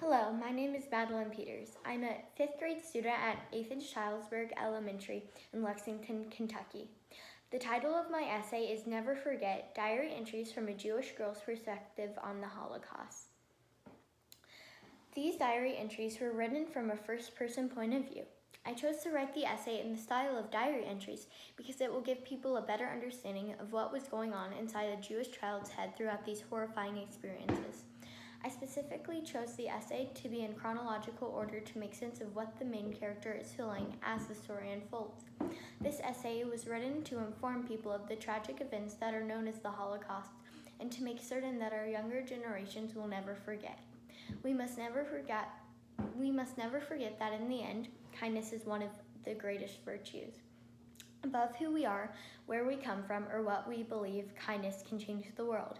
Hello, my name is Madelynn Peters. I'm a 5th grade student at Athens-Chilesburg Elementary in Lexington, Kentucky. The title of my essay is Never Forget, Diary Entries from a Jewish Girl's Perspective on the Holocaust. These diary entries were written from a first-person point of view. I chose to write the essay in the style of diary entries because it will give people a better understanding of what was going on inside a Jewish child's head throughout these horrifying experiences. I specifically chose the essay to be in chronological order to make sense of what the main character is feeling as the story unfolds. This essay was written to inform people of the tragic events that are known as the Holocaust and to make certain that our younger generations will never forget. We must never forget that in the end, kindness is one of the greatest virtues. Above who we are, where we come from, or what we believe, kindness can change the world.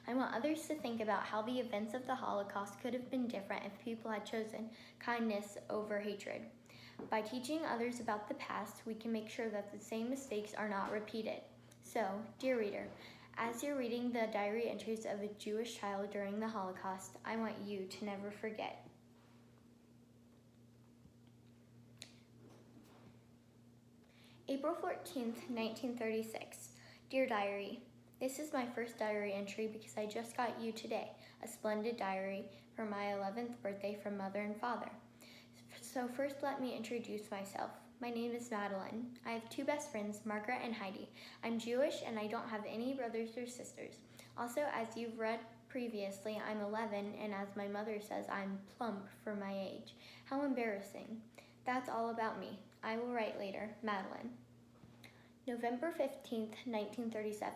I want others to think about how the events of the Holocaust could have been different if people had chosen kindness over hatred. By teaching others about the past, we can make sure that the same mistakes are not repeated. So, dear reader, as you're reading the diary entries of a Jewish child during the Holocaust, I want you to never forget. April 14th, 1936. Dear Diary, this is my first diary entry because I just got you today, a splendid diary for my 11th birthday from Mother and Father. So first let me introduce myself. My name is Madeline. I have two best friends, Margaret and Heidi. I'm Jewish and I don't have any brothers or sisters. Also, as you've read previously, I'm 11 and as my mother says, I'm plump for my age. How embarrassing. That's all about me. I will write later. Madeline. November 15th, 1937.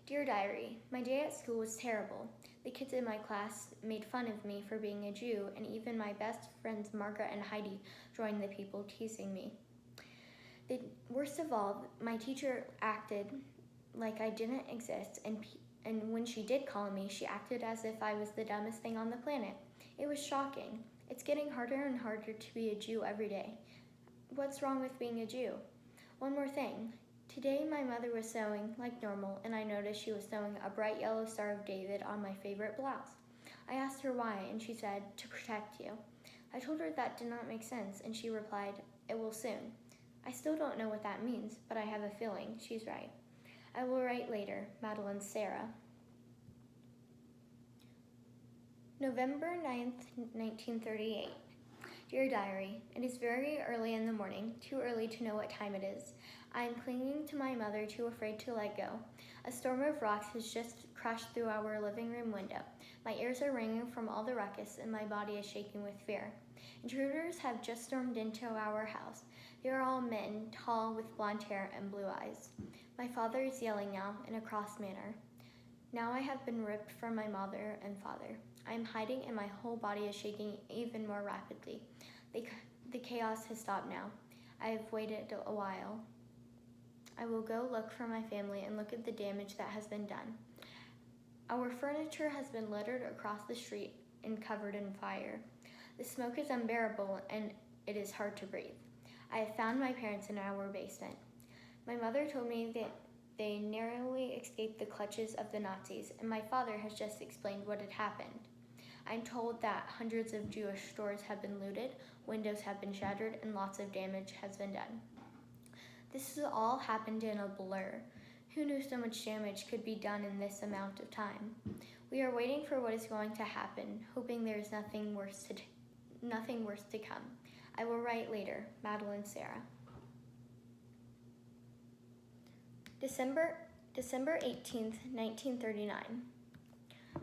Dear Diary, my day at school was terrible. The kids in my class made fun of me for being a Jew, and even my best friends Margaret and Heidi joined the people teasing me. Worst of all, my teacher acted like I didn't exist, and when she did call me, she acted as if I was the dumbest thing on the planet. It was shocking. It's getting harder and harder to be a Jew every day. What's wrong with being a Jew? One more thing. Today my mother was sewing like normal and I noticed she was sewing a bright yellow Star of David on my favorite blouse. I asked her why and she said, to protect you. I told her that did not make sense and she replied, it will soon. I still don't know what that means, but I have a feeling she's right. I will write later. Madeline Sarah. November 9th, 1938. Dear Diary, it is very early in the morning, too early to know what time it is. I am clinging to my mother, too afraid to let go. A storm of rocks has just crashed through our living room window. My ears are ringing from all the ruckus, and my body is shaking with fear. Intruders have just stormed into our house. They are all men, tall, with blonde hair and blue eyes. My father is yelling now, in a cross manner. Now I have been ripped from my mother and father. I am hiding, and my whole body is shaking even more rapidly. The chaos has stopped now. I have waited a while. I will go look for my family and look at the damage that has been done. Our furniture has been littered across the street and covered in fire. The smoke is unbearable and it is hard to breathe. I have found my parents in our basement. My mother told me that they narrowly escaped the clutches of the Nazis, and my father has just explained what had happened. I'm told that hundreds of Jewish stores have been looted, windows have been shattered, and lots of damage has been done. This has all happened in a blur. Who knew so much damage could be done in this amount of time? We are waiting for what is going to happen, hoping there is nothing worse to come. I will write later. Madeline Sarah. December 18th, 1939.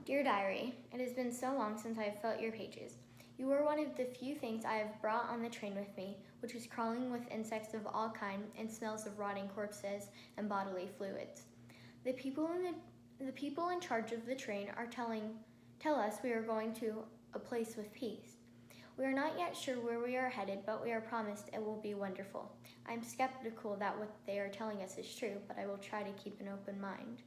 Dear Diary, it has been so long since I have felt your pages. You were one of the few things I have brought on the train with me, which was crawling with insects of all kinds and smells of rotting corpses and bodily fluids. The people in charge of the train tell us we are going to a place with peace. We are not yet sure where we are headed, but we are promised it will be wonderful. I am skeptical that what they are telling us is true, but I will try to keep an open mind.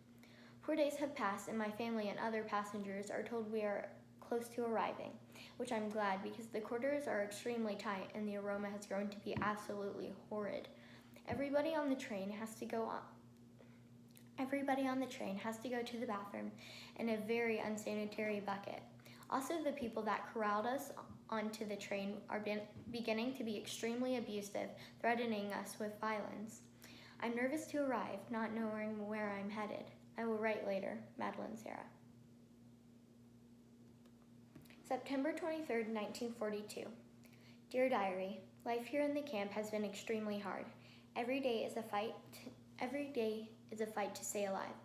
4 days have passed and my family and other passengers are told we are close to arriving, which I'm glad because the quarters are extremely tight and the aroma has grown to be absolutely horrid. Everybody on the train has to go to the bathroom in a very unsanitary bucket. Also, the people that corralled us onto the train are beginning to be extremely abusive, threatening us with violence. I'm nervous to arrive, not knowing where I'm headed. I will write later. Madelynn Sarah. September 23rd, 1942. Dear Diary, life here in the camp has been extremely hard. Every day is a fight to stay alive.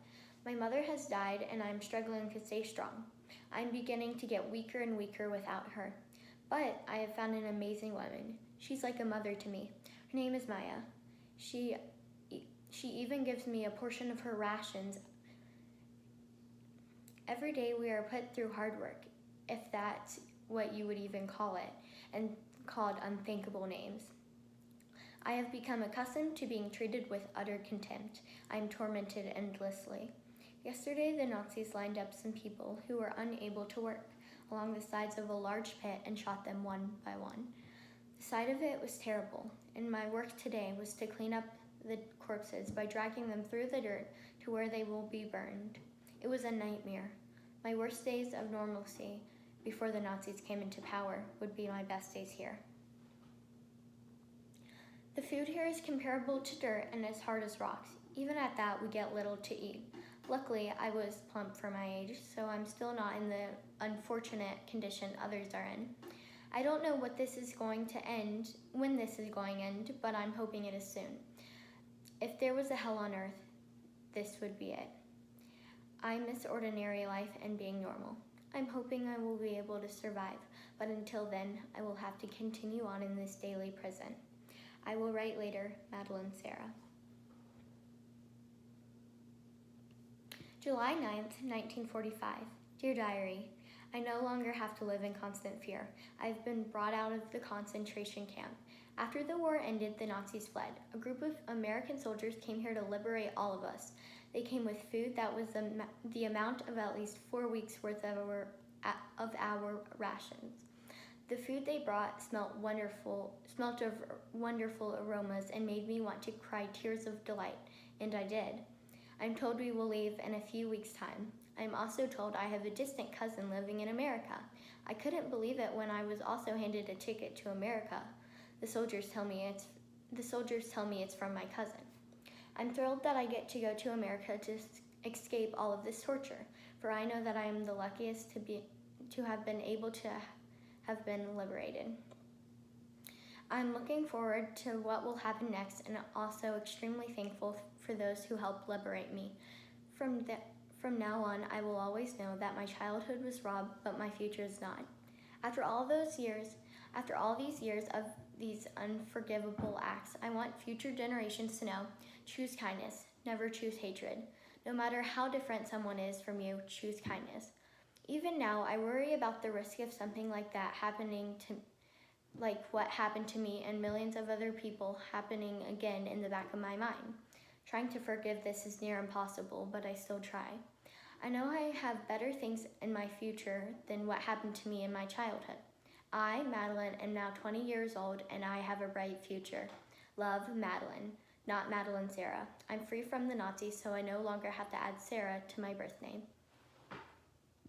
My mother has died and I'm struggling to stay strong. I'm beginning to get weaker and weaker without her. But I have found an amazing woman. She's like a mother to me. Her name is Maya. She even gives me a portion of her rations. Every day we are put through hard work, if that's what you would even call it, and called unthinkable names. I have become accustomed to being treated with utter contempt. I am tormented endlessly. Yesterday, the Nazis lined up some people who were unable to work along the sides of a large pit and shot them one by one. The sight of it was terrible, and my work today was to clean up the corpses by dragging them through the dirt to where they will be burned. It was a nightmare. My worst days of normalcy before the Nazis came into power would be my best days here. The food here is comparable to dirt and as hard as rocks. Even at that, we get little to eat. Luckily, I was plump for my age, so I'm still not in the unfortunate condition others are in. I don't know when this is going to end, but I'm hoping it is soon. If there was a hell on earth, this would be it. I miss ordinary life and being normal. I'm hoping I will be able to survive, but until then, I will have to continue on in this daily prison. I will write later. Madelynn Sarah. July 9th, 1945. Dear Diary, I no longer have to live in constant fear. I've been brought out of the concentration camp. After the war ended, the Nazis fled. A group of American soldiers came here to liberate all of us. They came with food that was the amount of at least 4 weeks' worth of our rations. The food they brought smelt of wonderful aromas and made me want to cry tears of delight, and I did. I'm told we will leave in a few weeks' time. I'm also told I have a distant cousin living in America. I couldn't believe it when I was also handed a ticket to America. The soldiers tell me it's from my cousin. I'm thrilled that I get to go to America to escape all of this torture, for I know that I am the luckiest to have been able to have been liberated. I'm looking forward to what will happen next and also extremely thankful for those who helped liberate me. From now on, I will always know that my childhood was robbed, but my future is not. After all these years of these unforgivable acts, I want future generations to know, choose kindness, never choose hatred. No matter how different someone is from you, choose kindness. Even now, I worry about the risk of something like that happening like what happened to me and millions of other people happening again in the back of my mind. Trying to forgive this is near impossible, but I still try. I know I have better things in my future than what happened to me in my childhood. I, Madelynn, am now 20 years old and I have a bright future. Love, Madelynn, not Madelynn Sarah. I'm free from the Nazis, so I no longer have to add Sarah to my birth name.